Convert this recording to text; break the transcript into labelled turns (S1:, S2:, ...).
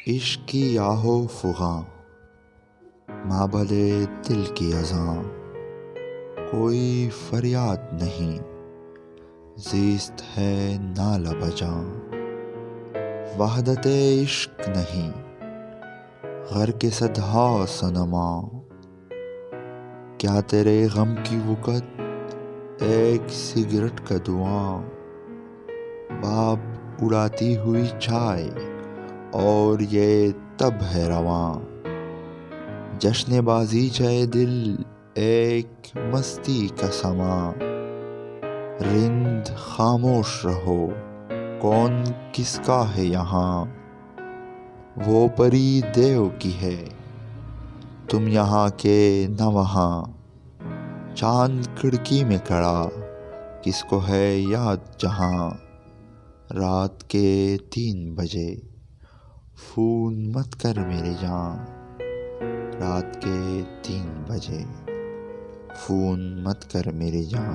S1: عشق کی آہو فغاں مابلے دل کی اذاں، کوئی فریاد نہیں، زیست ہے نالہ بجاں۔ وحدت عشق نہیں، غرق صدہا صنماں، کیا تیرے غم کی وقت ایک سگریٹ کا دھواں۔ باب اڑاتی ہوئی چائے اور یہ تب ہے رواں، جشن بازی چاہے دل ایک مستی کا سماں۔ رند خاموش رہو، کون کس کا ہے یہاں، وہ پری دیو کی ہے تم یہاں کے نہ وہاں۔ چاند کھڑکی میں کھڑا، کس کو ہے یاد جہاں، رات کے 3 بجے فون مت کر میری جاں۔ رات کے 3 بجے فون مت کر میری جاں۔